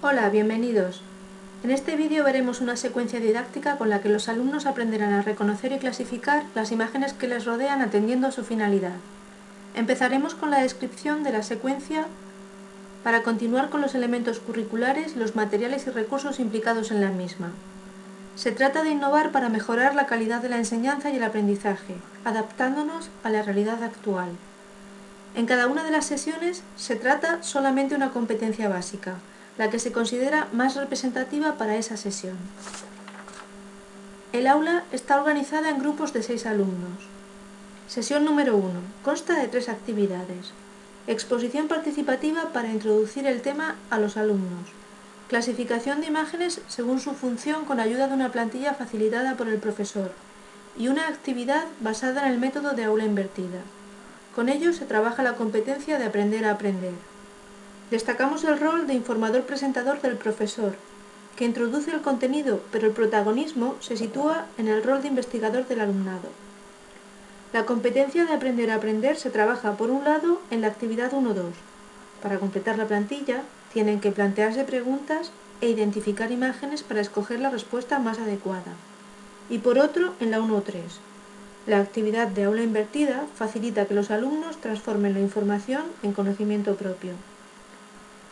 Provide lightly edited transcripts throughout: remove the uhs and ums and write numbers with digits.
Hola, bienvenidos. En este vídeo veremos una secuencia didáctica con la que los alumnos aprenderán a reconocer y clasificar las imágenes que les rodean atendiendo a su finalidad. Empezaremos con la descripción de la secuencia para continuar con los elementos curriculares, los materiales y recursos implicados en la misma. Se trata de innovar para mejorar la calidad de la enseñanza y el aprendizaje, adaptándonos a la realidad actual. En cada una de las sesiones se trata solamente una competencia básica, la que se considera más representativa para esa sesión. El aula está organizada en grupos de 6 alumnos. Sesión número 1. Consta de 3 actividades. Exposición participativa para introducir el tema a los alumnos. Clasificación de imágenes según su función con ayuda de una plantilla facilitada por el profesor. Y una actividad basada en el método de aula invertida. Con ello se trabaja la competencia de aprender a aprender. Destacamos el rol de informador-presentador del profesor, que introduce el contenido, pero el protagonismo se sitúa en el rol de investigador del alumnado. La competencia de aprender a aprender se trabaja, por un lado, en la actividad 1-2. Para completar la plantilla, tienen que plantearse preguntas e identificar imágenes para escoger la respuesta más adecuada. Y por otro, en la 1-3. La actividad de aula invertida facilita que los alumnos transformen la información en conocimiento propio.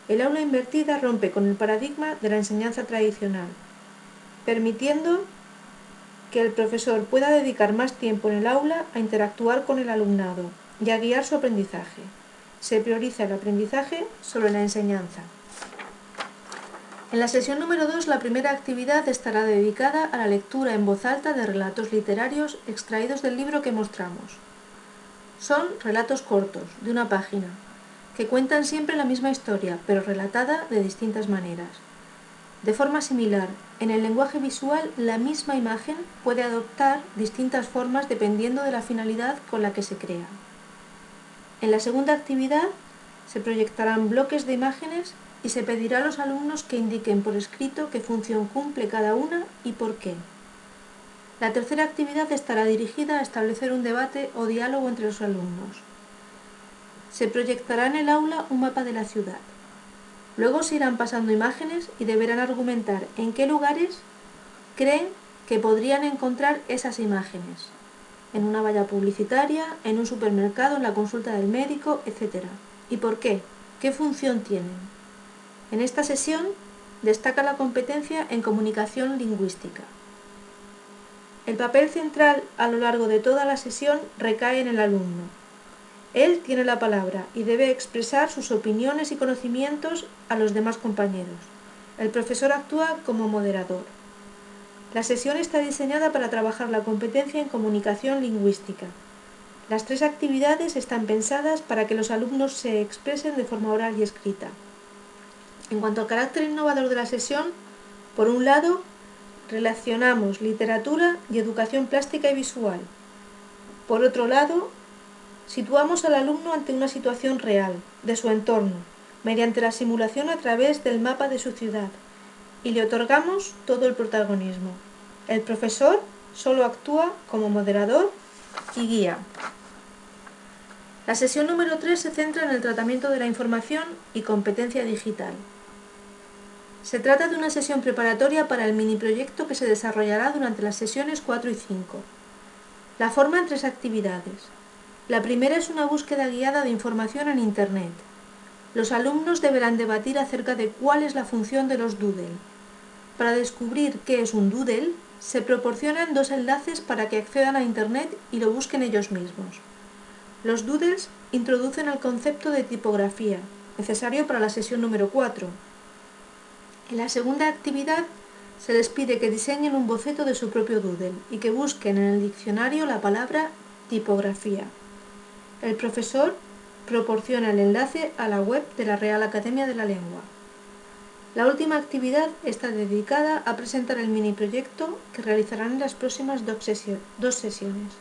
El aula invertida rompe con el paradigma de la enseñanza tradicional, permitiendo que el profesor pueda dedicar más tiempo en el aula a interactuar con el alumnado y a guiar su aprendizaje. Se prioriza el aprendizaje sobre la enseñanza. En la sesión número 2, la primera actividad estará dedicada a la lectura en voz alta de relatos literarios extraídos del libro que mostramos. Son relatos cortos, de una página, que cuentan siempre la misma historia, pero relatada de distintas maneras. De forma similar, en el lenguaje visual, la misma imagen puede adoptar distintas formas dependiendo de la finalidad con la que se crea. En la segunda actividad, se proyectarán bloques de imágenes y se pedirá a los alumnos que indiquen por escrito qué función cumple cada una y por qué. La tercera actividad estará dirigida a establecer un debate o diálogo entre los alumnos. Se proyectará en el aula un mapa de la ciudad. Luego se irán pasando imágenes y deberán argumentar en qué lugares creen que podrían encontrar esas imágenes. En una valla publicitaria, en un supermercado, en la consulta del médico, etc. ¿Y por qué? ¿Qué función tienen? En esta sesión destaca la competencia en comunicación lingüística. El papel central a lo largo de toda la sesión recae en el alumno. Él tiene la palabra y debe expresar sus opiniones y conocimientos a los demás compañeros. El profesor actúa como moderador. La sesión está diseñada para trabajar la competencia en comunicación lingüística. Las 3 actividades están pensadas para que los alumnos se expresen de forma oral y escrita. En cuanto al carácter innovador de la sesión, por un lado, relacionamos literatura y educación plástica y visual. Por otro lado, situamos al alumno ante una situación real, de su entorno, mediante la simulación a través del mapa de su ciudad, y le otorgamos todo el protagonismo. El profesor solo actúa como moderador y guía. La sesión número 3 se centra en el tratamiento de la información y competencia digital. Se trata de una sesión preparatoria para el mini proyecto que se desarrollará durante las sesiones 4 y 5. La forma en 3 actividades. La primera es una búsqueda guiada de información en Internet. Los alumnos deberán debatir acerca de cuál es la función de los doodle. Para descubrir qué es un doodle, se proporcionan 2 enlaces para que accedan a Internet y lo busquen ellos mismos. Los doodles introducen el concepto de tipografía, necesario para la sesión número 4. En la segunda actividad, se les pide que diseñen un boceto de su propio doodle y que busquen en el diccionario la palabra tipografía. El profesor proporciona el enlace a la web de la Real Academia de la Lengua. La última actividad está dedicada a presentar el mini proyecto que realizarán en las próximas 2 sesiones.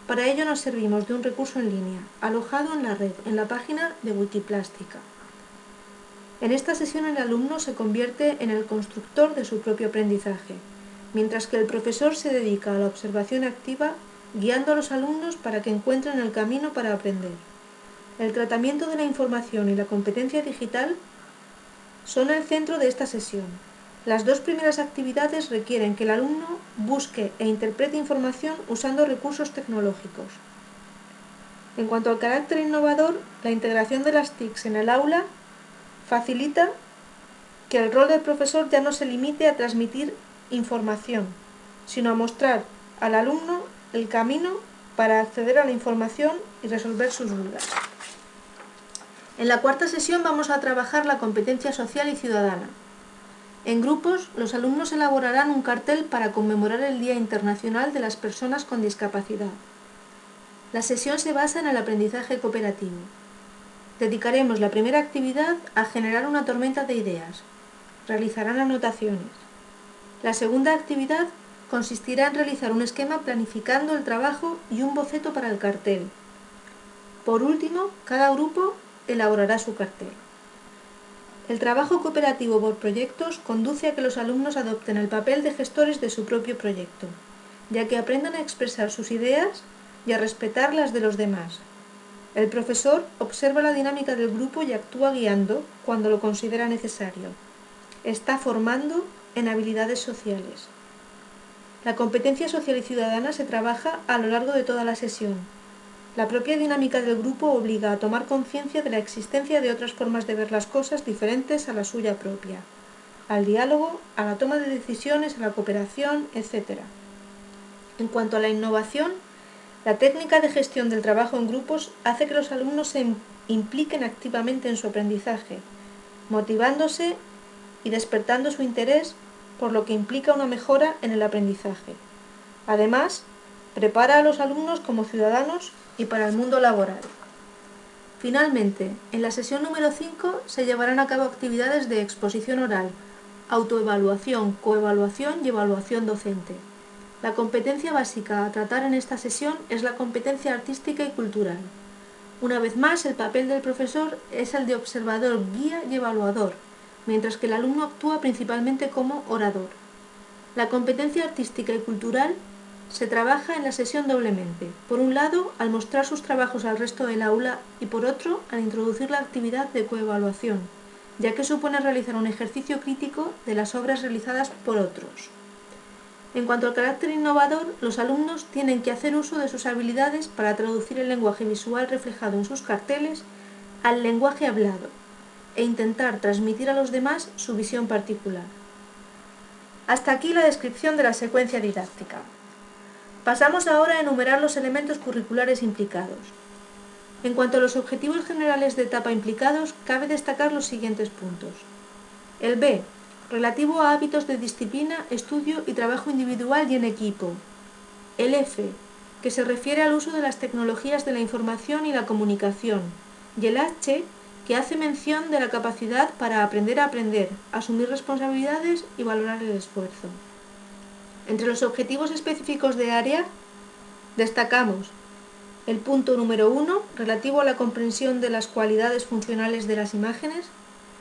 Para ello nos servimos de un recurso en línea, alojado en la red, en la página de Wikiplástica. En esta sesión el alumno se convierte en el constructor de su propio aprendizaje, mientras que el profesor se dedica a la observación activa, guiando a los alumnos para que encuentren el camino para aprender. El tratamiento de la información y la competencia digital son el centro de esta sesión. Las dos primeras actividades requieren que el alumno busque e interprete información usando recursos tecnológicos. En cuanto al carácter innovador, la integración de las TICs en el aula facilita que el rol del profesor ya no se limite a transmitir información, sino a mostrar al alumno el camino para acceder a la información y resolver sus dudas. En la cuarta sesión vamos a trabajar la competencia social y ciudadana. En grupos, los alumnos elaborarán un cartel para conmemorar el Día Internacional de las Personas con Discapacidad. La sesión se basa en el aprendizaje cooperativo. Dedicaremos la primera actividad a generar una tormenta de ideas. Realizarán anotaciones. La segunda actividad consistirá en realizar un esquema planificando el trabajo y un boceto para el cartel. Por último, cada grupo elaborará su cartel. El trabajo cooperativo por proyectos conduce a que los alumnos adopten el papel de gestores de su propio proyecto, ya que aprendan a expresar sus ideas y a respetar las de los demás. El profesor observa la dinámica del grupo y actúa guiando cuando lo considera necesario. Está formando en habilidades sociales. La competencia social y ciudadana se trabaja a lo largo de toda la sesión. La propia dinámica del grupo obliga a tomar conciencia de la existencia de otras formas de ver las cosas diferentes a la suya propia, al diálogo, a la toma de decisiones, a la cooperación, etc. En cuanto a la innovación, la técnica de gestión del trabajo en grupos hace que los alumnos se impliquen activamente en su aprendizaje, motivándose y despertando su interés, por lo que implica una mejora en el aprendizaje. Además, prepara a los alumnos como ciudadanos y para el mundo laboral. Finalmente, en la sesión número 5 se llevarán a cabo actividades de exposición oral, autoevaluación, coevaluación y evaluación docente. La competencia básica a tratar en esta sesión es la competencia artística y cultural. Una vez más, el papel del profesor es el de observador, guía y evaluador, mientras que el alumno actúa principalmente como orador. La competencia artística y cultural se trabaja en la sesión doblemente, por un lado al mostrar sus trabajos al resto del aula y por otro al introducir la actividad de coevaluación, ya que supone realizar un ejercicio crítico de las obras realizadas por otros. En cuanto al carácter innovador, los alumnos tienen que hacer uso de sus habilidades para traducir el lenguaje visual reflejado en sus carteles al lenguaje hablado e intentar transmitir a los demás su visión particular. Hasta aquí la descripción de la secuencia didáctica. Pasamos ahora a enumerar los elementos curriculares implicados. En cuanto a los objetivos generales de etapa implicados, cabe destacar los siguientes puntos. El B, relativo a hábitos de disciplina, estudio y trabajo individual y en equipo. El F, que se refiere al uso de las tecnologías de la información y la comunicación. Y el H, que hace mención de la capacidad para aprender a aprender, asumir responsabilidades y valorar el esfuerzo. Entre los objetivos específicos de área, destacamos el punto número 1, relativo a la comprensión de las cualidades funcionales de las imágenes,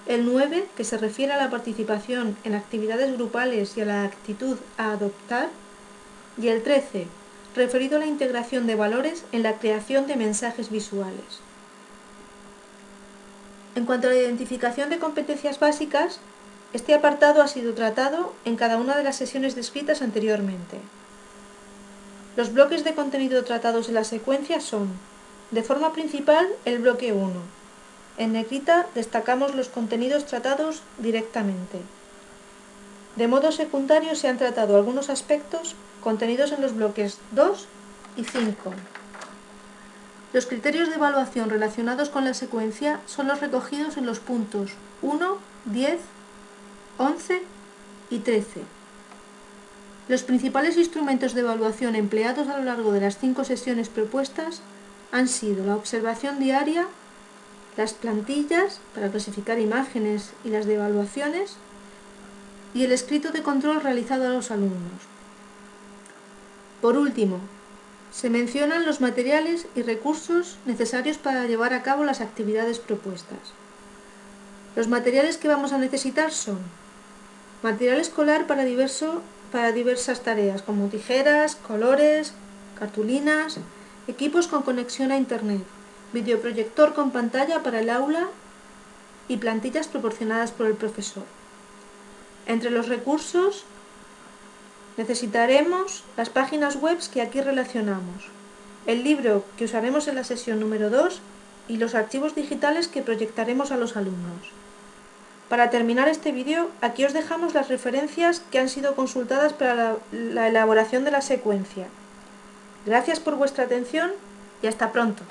el 9, que se refiere a la participación en actividades grupales y a la actitud a adoptar, y el 13, referido a la integración de valores en la creación de mensajes visuales. En cuanto a la identificación de competencias básicas, este apartado ha sido tratado en cada una de las sesiones descritas anteriormente. Los bloques de contenido tratados en la secuencia son, de forma principal, el bloque 1. En negrita destacamos los contenidos tratados directamente. De modo secundario se han tratado algunos aspectos contenidos en los bloques 2 y 5. Los criterios de evaluación relacionados con la secuencia son los recogidos en los puntos 1, 10, 11 y 13. Los principales instrumentos de evaluación empleados a lo largo de las 5 sesiones propuestas han sido la observación diaria, las plantillas para clasificar imágenes y las de evaluaciones y el escrito de control realizado a los alumnos. Por último, se mencionan los materiales y recursos necesarios para llevar a cabo las actividades propuestas. Los materiales que vamos a necesitar son material escolar para diversas tareas, como tijeras, colores, cartulinas, equipos con conexión a internet, videoproyector con pantalla para el aula, y plantillas proporcionadas por el profesor. Entre los recursos necesitaremos las páginas web que aquí relacionamos, el libro que usaremos en la sesión número 2 y los archivos digitales que proyectaremos a los alumnos. Para terminar este vídeo, aquí os dejamos las referencias que han sido consultadas para la elaboración de la secuencia. Gracias por vuestra atención y hasta pronto.